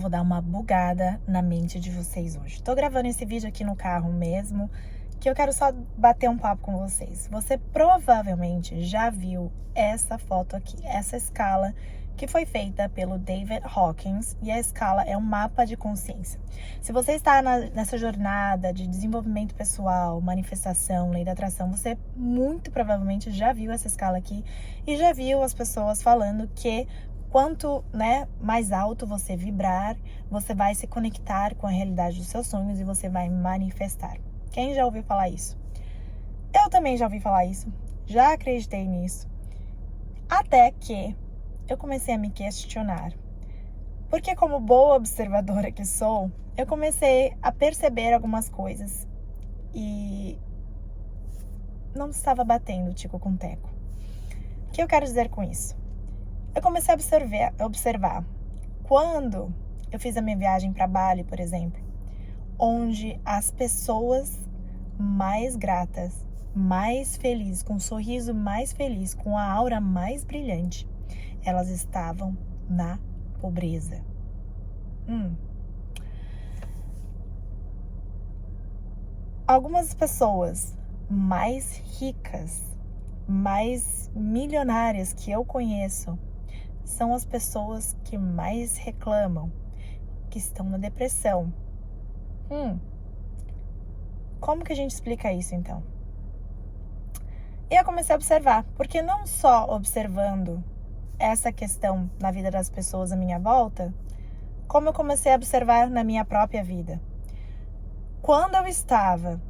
vou dar uma bugada na mente de vocês hoje. Tô gravando esse vídeo aqui no carro mesmo, que eu quero só bater um papo com vocês. Você provavelmente já viu essa foto aqui, essa escala que foi feita pelo David Hawkins, e a escala é um mapa de consciência. Se você está nessa jornada de desenvolvimento pessoal, manifestação, lei da atração, você muito provavelmente já viu essa escala aqui e já viu as pessoas falando que quanto, mais alto você vibrar, você vai se conectar com a realidade dos seus sonhos e você vai manifestar. Quem já ouviu falar isso? Eu também já ouvi falar isso, já acreditei nisso, até que eu comecei a me questionar. Porque como boa observadora que sou, eu comecei a perceber algumas coisas e não estava batendo tico com teco. O que eu quero dizer com isso? Eu comecei a observar quando eu fiz a minha viagem para Bali, por exemplo, onde as pessoas mais gratas, mais felizes, com um sorriso mais feliz, com a aura mais brilhante, elas estavam na pobreza. Algumas pessoas mais ricas, mais milionárias que eu conheço, são as pessoas que mais reclamam, que estão na depressão. Como que a gente explica isso, então? E eu comecei a observar, porque não só observando essa questão na vida das pessoas à minha volta, como eu comecei a observar na minha própria vida. Quando eu estava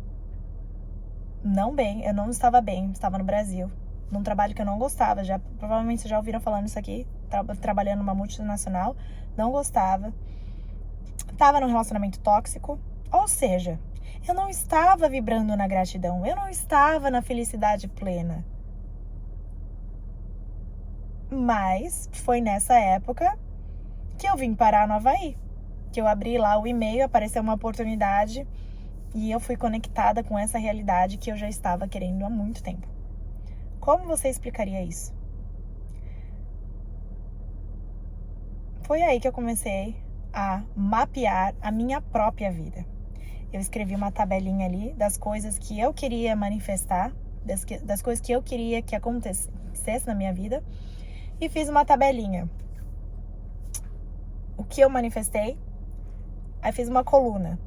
eu não estava bem, estava no Brasil, num trabalho que eu não gostava, provavelmente vocês já ouviram falando isso aqui, trabalhando numa multinacional, não gostava, estava num relacionamento tóxico, ou seja, eu não estava vibrando na gratidão, eu não estava na felicidade plena. Mas foi nessa época que eu vim parar no Havaí, que eu abri lá o e-mail, apareceu uma oportunidade e eu fui conectada com essa realidade que eu já estava querendo há muito tempo. Como você explicaria isso? Foi aí que eu comecei a mapear a minha própria vida. Eu escrevi uma tabelinha ali das coisas que eu queria manifestar, das coisas que eu queria que acontecesse na minha vida, e fiz uma tabelinha. O que eu manifestei, aí fiz uma coluna.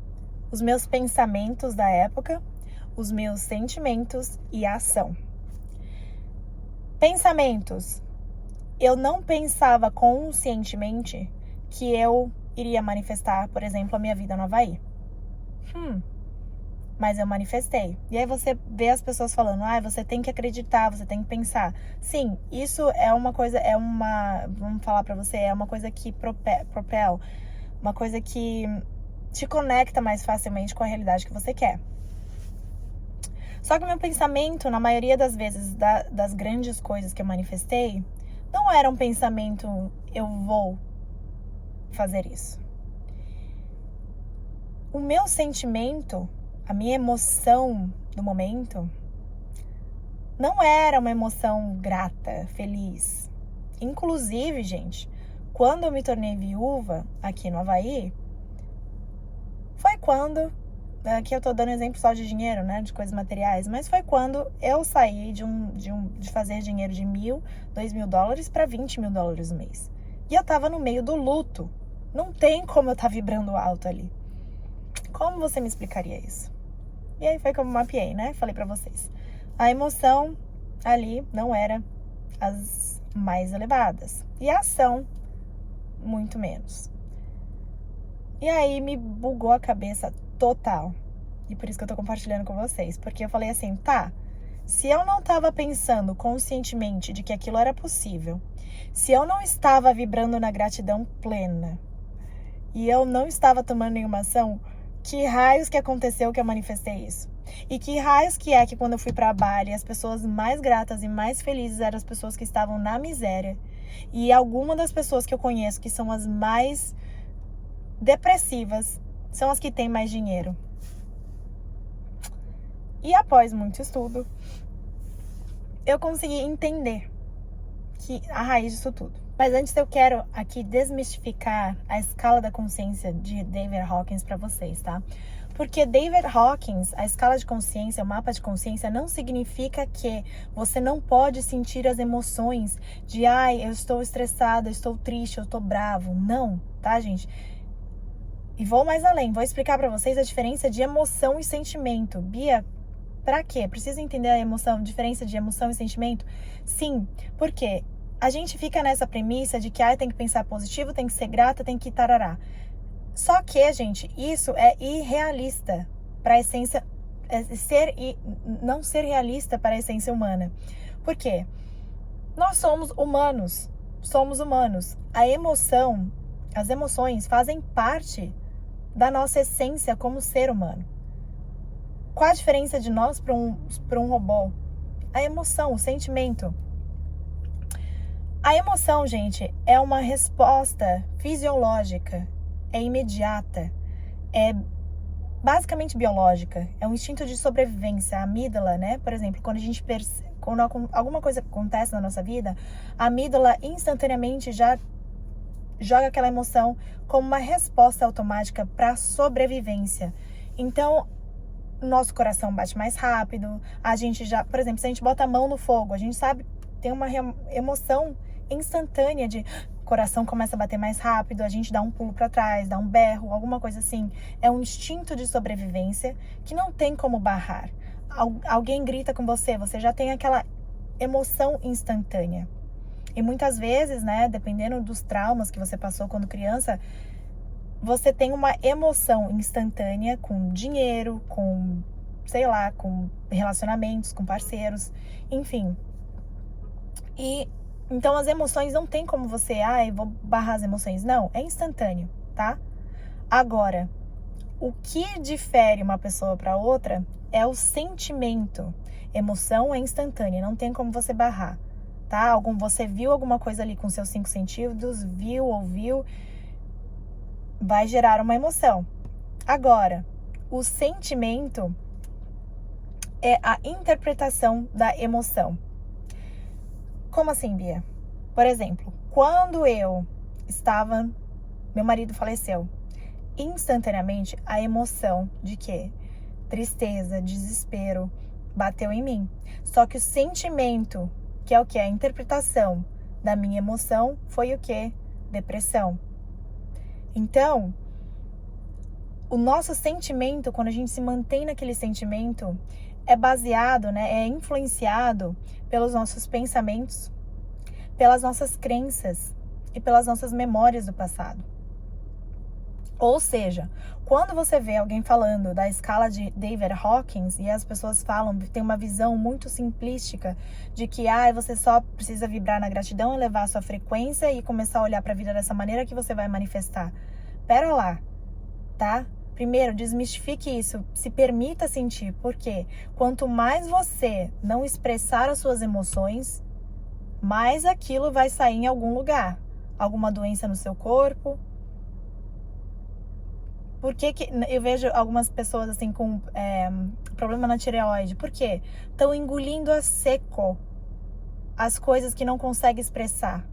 Os meus pensamentos da época, os meus sentimentos e a ação. Pensamentos. Eu não pensava conscientemente que eu iria manifestar, por exemplo, a minha vida no Havaí. Mas eu manifestei. E aí você vê as pessoas falando, você tem que acreditar, você tem que pensar. Sim, isso é uma coisa, vamos falar pra você, é uma coisa que propel, uma coisa que te conecta mais facilmente com a realidade que você quer. Só que o meu pensamento, na maioria das vezes, das grandes coisas que eu manifestei, não era um pensamento, eu vou fazer isso. O meu sentimento, a minha emoção do momento, não era uma emoção grata, feliz. Inclusive, gente, quando eu me tornei viúva aqui no Havaí, foi quando, aqui eu tô dando exemplo só de dinheiro, de coisas materiais, mas foi quando eu saí de fazer dinheiro de $1.000, $2.000 para $20.000 no mês. E eu tava no meio do luto. Não tem como eu estar vibrando alto ali. Como você me explicaria isso? E aí foi como eu mapeei, Falei pra vocês. A emoção ali não era as mais elevadas. E a ação, muito menos. E aí me bugou a cabeça total. E por isso que eu tô compartilhando com vocês. Porque eu falei assim, se eu não tava pensando conscientemente de que aquilo era possível, se eu não estava vibrando na gratidão plena, e eu não estava tomando nenhuma ação, que raios que aconteceu que eu manifestei isso? E que raios que é que quando eu fui pra Bali, as pessoas mais gratas e mais felizes eram as pessoas que estavam na miséria. E algumas das pessoas que eu conheço que são as mais depressivas são as que têm mais dinheiro. E após muito estudo, eu consegui entender que a raiz disso tudo. Mas antes eu quero aqui desmistificar a escala da consciência de David Hawkins para vocês, tá? Porque David Hawkins, a escala de consciência, o mapa de consciência, não significa que você não pode sentir as emoções de, ai, eu estou estressada, eu estou triste, eu estou bravo. Não, tá, gente? E vou mais além, vou explicar para vocês a diferença de emoção e sentimento. Bia, pra quê? Precisa entender a emoção, diferença de emoção e sentimento? Sim, porque a gente fica nessa premissa de que tem que pensar positivo, tem que ser grata, tem que tarará. Só que, gente, isso é irrealista para a essência, não ser realista para a essência humana. Por quê? Nós somos humanos, A emoção, as emoções fazem parte da nossa essência como ser humano. Qual a diferença de nós para um robô? A emoção, o sentimento. A emoção, gente, é uma resposta fisiológica, é imediata, é basicamente biológica, é um instinto de sobrevivência. A amígdala, né? Por exemplo, quando alguma coisa acontece na nossa vida, a amígdala instantaneamente já joga aquela emoção como uma resposta automática para sobrevivência. Então, nosso coração bate mais rápido, a gente já, por exemplo, se a gente bota a mão no fogo, a gente sabe, tem uma emoção instantânea de coração começa a bater mais rápido, a gente dá um pulo para trás, dá um berro, alguma coisa assim. É um instinto de sobrevivência que não tem como barrar. Alguém grita com você, você já tem aquela emoção instantânea. E muitas vezes, né, dependendo dos traumas que você passou quando criança, você tem uma emoção instantânea com dinheiro, com, sei lá, com relacionamentos, com parceiros, enfim. E então as emoções não tem como você, vou barrar as emoções. Não, é instantâneo, tá? Agora, o que difere uma pessoa para outra é o sentimento. Emoção é instantânea, não tem como você barrar, tá? Você viu alguma coisa ali com seus 5 sentidos, viu, ouviu, vai gerar uma emoção. Agora, o sentimento é a interpretação da emoção. Como assim, Bia? Por exemplo, quando meu marido faleceu, instantaneamente a emoção de quê? Tristeza, desespero, bateu em mim. Só que o sentimento, que é o que? A interpretação da minha emoção, foi o quê? Depressão. Então, o nosso sentimento, quando a gente se mantém naquele sentimento, é baseado, né, é influenciado pelos nossos pensamentos, pelas nossas crenças e pelas nossas memórias do passado. Ou seja, quando você vê alguém falando da escala de David Hawkins e as pessoas tem uma visão muito simplística de que você só precisa vibrar na gratidão, elevar a sua frequência e começar a olhar para a vida dessa maneira que você vai manifestar. Pera lá, tá? Primeiro, desmistifique isso, se permita sentir, porque quanto mais você não expressar as suas emoções, mais aquilo vai sair em algum lugar. Alguma doença no seu corpo. Por que eu vejo algumas pessoas assim com problema na tireoide? Por quê? Estão engolindo a seco as coisas que não conseguem expressar.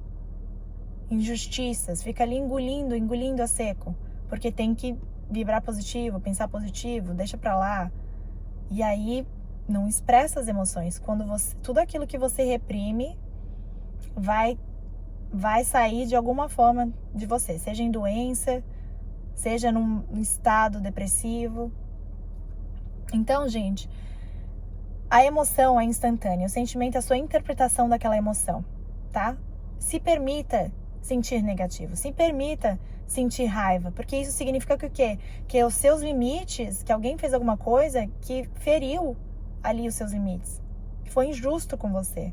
Injustiças, fica ali engolindo a seco, porque tem que vibrar positivo, pensar positivo, deixa pra lá. E aí não expressa as emoções. Tudo aquilo que você reprime vai sair de alguma forma de você, seja em doença, seja num estado depressivo. Então, gente, a emoção é instantânea, o sentimento é a sua interpretação daquela emoção, tá? Se permita sentir negativo, se permita sentir raiva, porque isso significa que o quê? Que os seus limites, que alguém fez alguma coisa que feriu ali os seus limites, que foi injusto com você.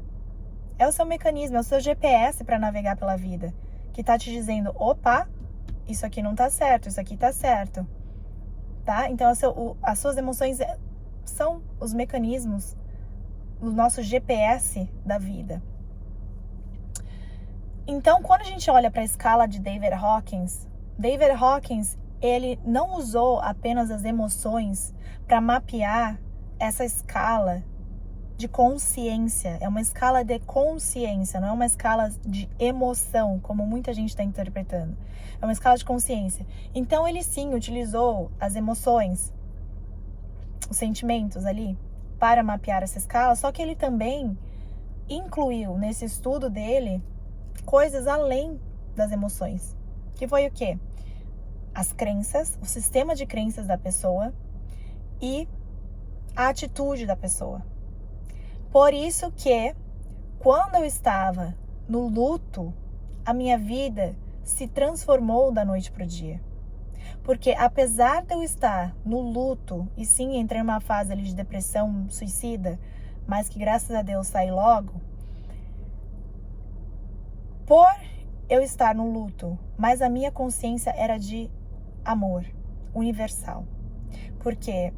É o seu mecanismo, é o seu GPS para navegar pela vida, que tá te dizendo, opa, isso aqui não tá certo, isso aqui tá certo, tá? Então as suas emoções são os mecanismos, o nosso GPS da vida. Então, quando a gente olha para a escala de David Hawkins, ele não usou apenas as emoções para mapear essa escala de consciência, é uma escala de consciência, não é uma escala de emoção, como muita gente está interpretando. É uma escala de consciência. Então ele sim utilizou as emoções, os sentimentos ali, para mapear essa escala, só que ele também incluiu nesse estudo dele coisas além das emoções. Que foi o quê? As crenças, o sistema de crenças da pessoa e a atitude da pessoa. Por isso que, quando eu estava no luto, a minha vida se transformou da noite para o dia. Porque apesar de eu estar no luto, e sim, entrei numa fase ali de depressão suicida, mas que graças a Deus saí logo, por eu estar no luto, mas a minha consciência era de amor universal. Porque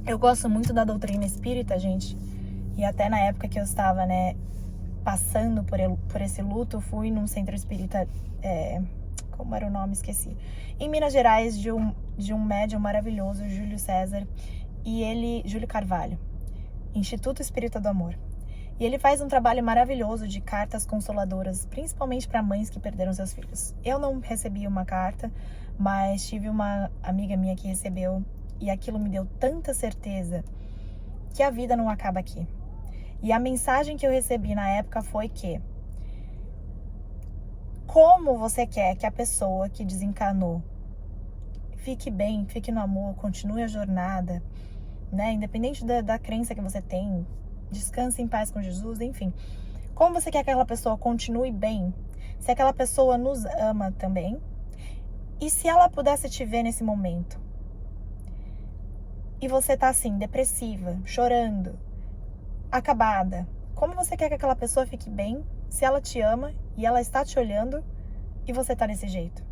eu gosto muito da doutrina espírita, gente, e até na época que eu estava, passando por esse luto, fui num centro espírita, como era o nome? Esqueci. Em Minas Gerais, de um médium maravilhoso, Júlio César, Júlio Carvalho, Instituto Espírita do Amor. E ele faz um trabalho maravilhoso de cartas consoladoras, principalmente para mães que perderam seus filhos. Eu não recebi uma carta, mas tive uma amiga minha que recebeu, e aquilo me deu tanta certeza que a vida não acaba aqui. E a mensagem que eu recebi na época foi que, como você quer que a pessoa que desencarnou fique bem, fique no amor, continue a jornada, independente da crença que você tem, descanse em paz com Jesus, enfim. Como você quer que aquela pessoa continue bem, se aquela pessoa nos ama também, e se ela pudesse te ver nesse momento, e você tá assim, depressiva, chorando, acabada, como você quer que aquela pessoa fique bem se ela te ama e ela está te olhando e você tá desse jeito?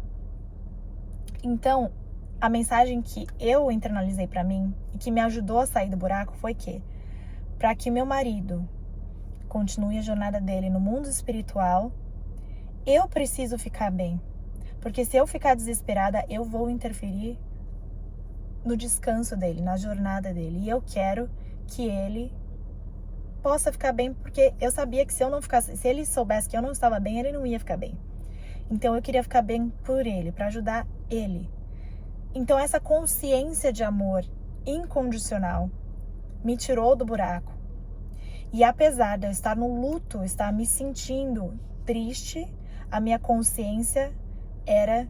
Então, a mensagem que eu internalizei pra mim e que me ajudou a sair do buraco foi que, para que meu marido continue a jornada dele no mundo espiritual, eu preciso ficar bem. Porque se eu ficar desesperada, eu vou interferir no descanso dele, na jornada dele. E eu quero que ele possa ficar bem, porque eu sabia que se ele soubesse que eu não estava bem, ele não ia ficar bem. Então eu queria ficar bem por ele, para ajudar ele. Então essa consciência de amor incondicional me tirou do buraco. E apesar de eu estar no luto, estar me sentindo triste, a minha consciência era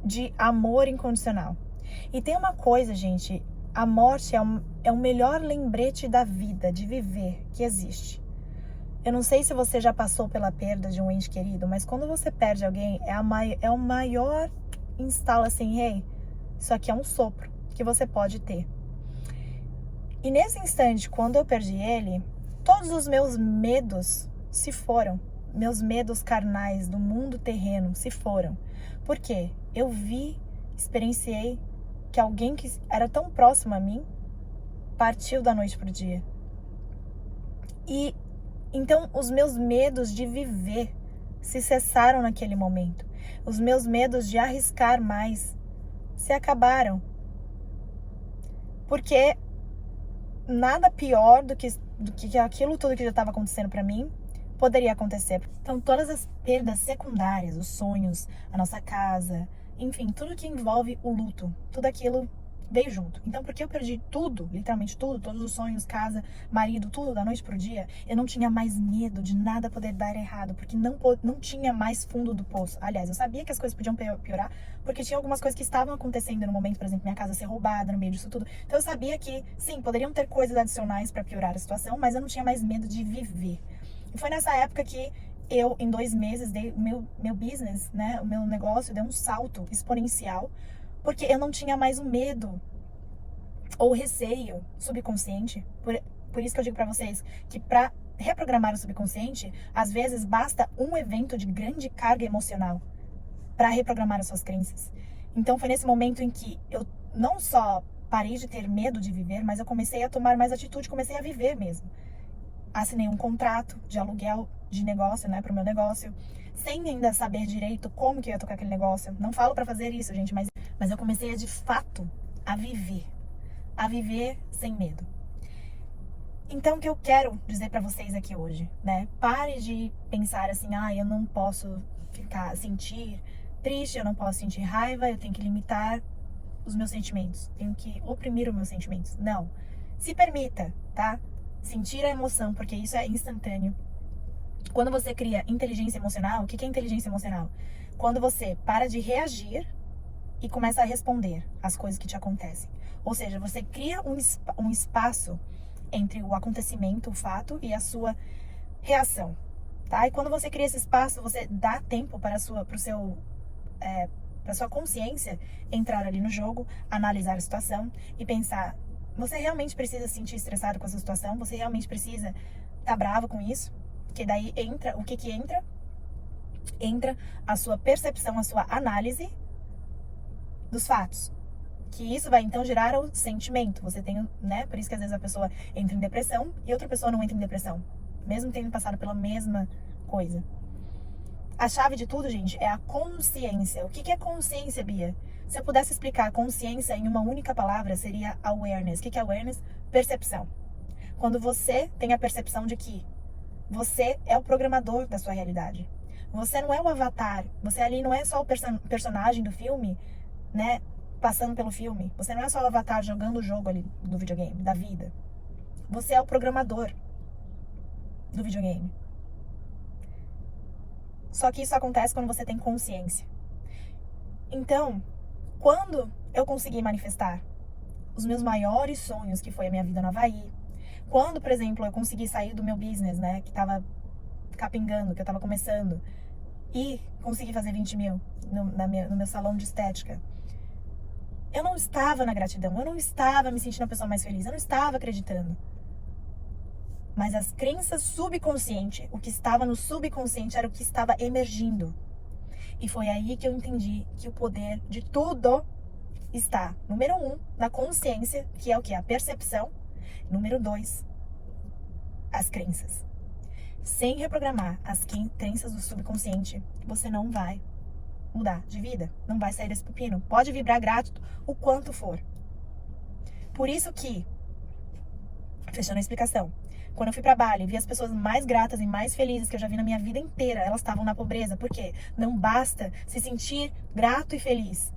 de amor incondicional. E tem uma coisa, gente, a morte é o melhor lembrete da vida, de viver, que existe. Eu não sei se você já passou pela perda de um ente querido, mas quando você perde alguém, é o maior instalo assim, hey, isso aqui é um sopro que você pode ter. E nesse instante, quando eu perdi ele, todos os meus medos se foram. Meus medos carnais do mundo terreno se foram. Por quê? Eu experienciei que alguém que era tão próximo a mim partiu da noite pro dia. E então os meus medos de viver se cessaram naquele momento. Os meus medos de arriscar mais se acabaram. Porque nada pior do que aquilo tudo que já estava acontecendo para mim poderia acontecer. Então, todas as perdas secundárias, os sonhos, a nossa casa, enfim, tudo que envolve o luto, tudo aquilo veio junto. Então, porque eu perdi tudo, literalmente tudo, todos os sonhos, casa, marido, tudo da noite pro dia, eu não tinha mais medo de nada poder dar errado, porque não tinha mais fundo do poço. Aliás, eu sabia que as coisas podiam piorar, porque tinha algumas coisas que estavam acontecendo no momento, por exemplo, minha casa ser roubada no meio disso tudo. Então, eu sabia que, sim, poderiam ter coisas adicionais para piorar a situação, mas eu não tinha mais medo de viver. E foi nessa época que eu, em 2 meses, dei meu business, o meu negócio deu um salto exponencial, porque eu não tinha mais o medo ou receio subconsciente. Por isso que eu digo pra vocês que pra reprogramar o subconsciente, às vezes basta um evento de grande carga emocional pra reprogramar as suas crenças. Então foi nesse momento em que eu não só parei de ter medo de viver, mas eu comecei a tomar mais atitude, comecei a viver mesmo. Assinei um contrato de aluguel de negócio, pro meu negócio, sem ainda saber direito como que eu ia tocar aquele negócio. Não falo pra fazer isso, gente, mas eu comecei de fato a viver sem medo. Então, o que eu quero dizer pra vocês aqui hoje, né? Pare de pensar assim, eu não posso sentir triste, eu não posso sentir raiva, eu tenho que limitar os meus sentimentos, tenho que oprimir os meus sentimentos. Não. Se permita, tá? Sentir a emoção, porque isso é instantâneo. Quando você cria inteligência emocional, o que é inteligência emocional? Quando você para de reagir e começa a responder às coisas que te acontecem. Ou seja, você cria um espaço entre o acontecimento, o fato e a sua reação, tá? E quando você cria esse espaço, você dá tempo para para sua consciência entrar ali no jogo, analisar a situação e pensar: você realmente precisa se sentir estressado com essa situação? Você realmente precisa estar bravo com isso? Porque daí entra, o que que entra? Entra a sua percepção, a sua análise dos fatos. Que isso vai então gerar o sentimento. Você tem, né? Por isso que às vezes a pessoa entra em depressão e outra pessoa não entra em depressão, mesmo tendo passado pela mesma coisa. A chave de tudo, gente, é a consciência. O que é consciência, Bia? Se eu pudesse explicar consciência em uma única palavra, seria awareness. O que é awareness? Percepção. Quando você tem a percepção de que você é o programador da sua realidade. Você não é o avatar. Você ali não é só o personagem do filme, né? Passando pelo filme. Você não é só o avatar jogando o jogo ali do videogame, da vida. Você é o programador do videogame. Só que isso acontece quando você tem consciência. Então, quando eu consegui manifestar os meus maiores sonhos, que foi a minha vida no Havaí, quando, por exemplo, eu consegui sair do meu business, né, que tava capingando, que eu tava começando, e consegui fazer 20 mil no meu salão de estética, eu não estava na gratidão, eu não estava me sentindo a pessoa mais feliz, eu não estava acreditando. Mas as crenças subconscientes, o que estava no subconsciente era o que estava emergindo. E foi aí que eu entendi que o poder de tudo está, número 1, na consciência, que é o que? A percepção. Número 2, as crenças. Sem reprogramar as crenças do subconsciente, você não vai mudar de vida, não vai sair desse pepino. Pode vibrar grato o quanto for. Por isso que, fechando a explicação, quando eu fui pra Bali, vi as pessoas mais gratas e mais felizes que eu já vi na minha vida inteira, elas estavam na pobreza. Por quê? Não basta se sentir grato e feliz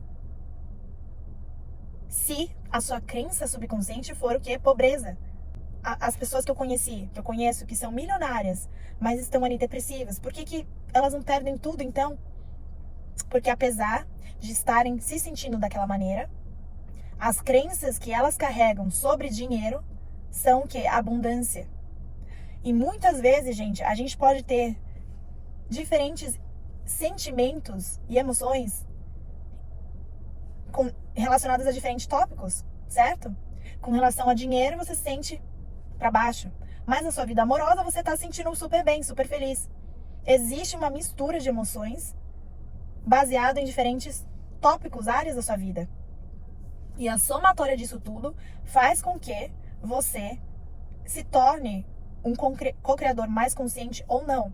se a sua crença subconsciente for o quê? Pobreza. As pessoas que eu conheço, que são milionárias, mas estão ali depressivas, por que elas não perdem tudo então? Porque apesar de estarem se sentindo daquela maneira, as crenças que elas carregam sobre dinheiro são o quê? Abundância. E muitas vezes, gente, a gente pode ter diferentes sentimentos e emoções relacionadas a diferentes tópicos, certo? Com relação a dinheiro, você se sente pra baixo. Mas na sua vida amorosa, você tá se sentindo super bem, super feliz. Existe uma mistura de emoções baseada em diferentes tópicos, áreas da sua vida. E a somatória disso tudo faz com que você se torne um co-criador mais consciente ou não.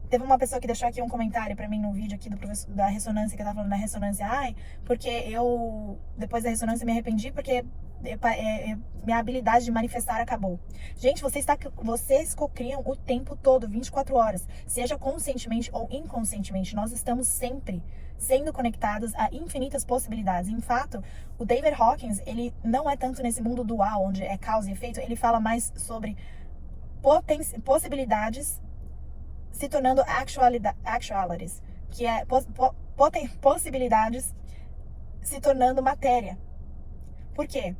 Teve uma pessoa que deixou aqui um comentário pra mim no vídeo aqui do professor da ressonância, que eu tava falando da ressonância. Porque eu, depois da ressonância, me arrependi porque minha habilidade de manifestar acabou. Gente, vocês cocriam o tempo todo, 24 horas. Seja conscientemente ou inconscientemente. Nós estamos sempre sendo conectados a infinitas possibilidades. Em fato, o David Hawkins, ele não é tanto nesse mundo dual, onde é causa e efeito. Ele fala mais sobre possibilidades se tornando actualities, que é possibilidades se tornando matéria. Por quê?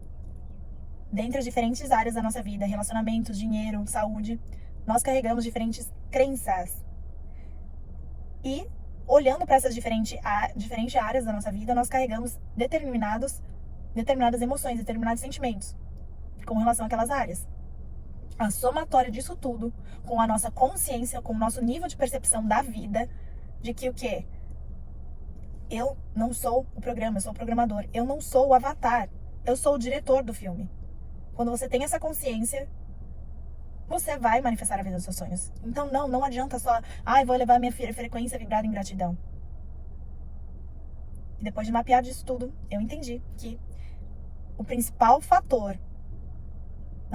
Dentre as diferentes áreas da nossa vida, relacionamentos, dinheiro, saúde, nós carregamos diferentes crenças. E, olhando para essas diferentes áreas da nossa vida, nós carregamos determinadas emoções, determinados sentimentos com relação àquelas áreas. A somatória disso tudo, com a nossa consciência, com o nosso nível de percepção da vida, de que o quê? Eu não sou o programa, eu sou o programador. Eu não sou o avatar, eu sou o diretor do filme. Quando você tem essa consciência, você vai manifestar a vida dos seus sonhos. Então não adianta só, vou levar minha frequência vibrada em gratidão. E depois de mapear disso tudo, eu entendi que o principal fator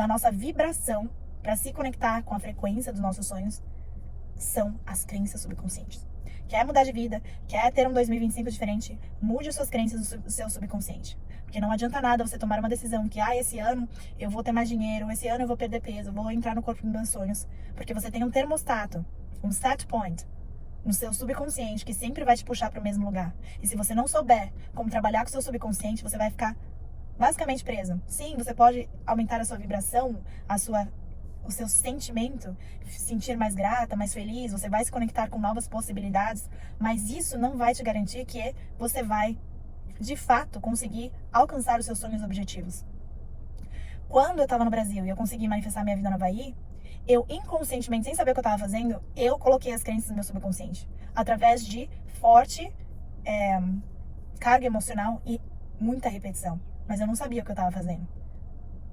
da nossa vibração para se conectar com a frequência dos nossos sonhos são as crenças subconscientes. Quer mudar de vida? Quer ter um 2025 diferente? Mude as suas crenças do seu subconsciente. Porque não adianta nada você tomar uma decisão que, esse ano eu vou ter mais dinheiro, esse ano eu vou perder peso, eu vou entrar no corpo dos meus sonhos. Porque você tem um termostato, um set point no seu subconsciente que sempre vai te puxar para o mesmo lugar. E se você não souber como trabalhar com o seu subconsciente, você vai ficar basicamente preso. Sim, você pode aumentar a sua vibração, o seu sentimento, se sentir mais grata, mais feliz, você vai se conectar com novas possibilidades, mas isso não vai te garantir que você vai, de fato, conseguir alcançar os seus sonhos e objetivos. Quando eu estava no Brasil e eu consegui manifestar minha vida no Havaí, eu inconscientemente, sem saber o que eu estava fazendo, eu coloquei as crenças no meu subconsciente, através de forte carga emocional e muita repetição. Mas eu não sabia o que eu estava fazendo.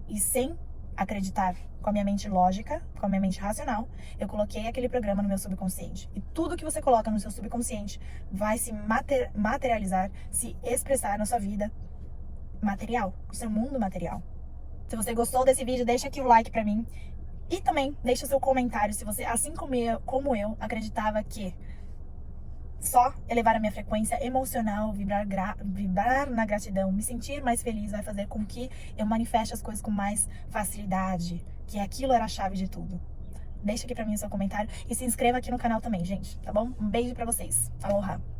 E sem acreditar com a minha mente lógica, com a minha mente racional, eu coloquei aquele programa no meu subconsciente. E tudo que você coloca no seu subconsciente vai se materializar, se expressar na sua vida material, no seu mundo material. Se você gostou desse vídeo, deixa aqui o like pra mim. E também deixa seu comentário se você, assim como eu acreditava que só elevar a minha frequência emocional, vibrar na gratidão, me sentir mais feliz vai fazer com que eu manifeste as coisas com mais facilidade, que aquilo era a chave de tudo. Deixa aqui pra mim o seu comentário e se inscreva aqui no canal também, gente, tá bom? Um beijo pra vocês. Aloha!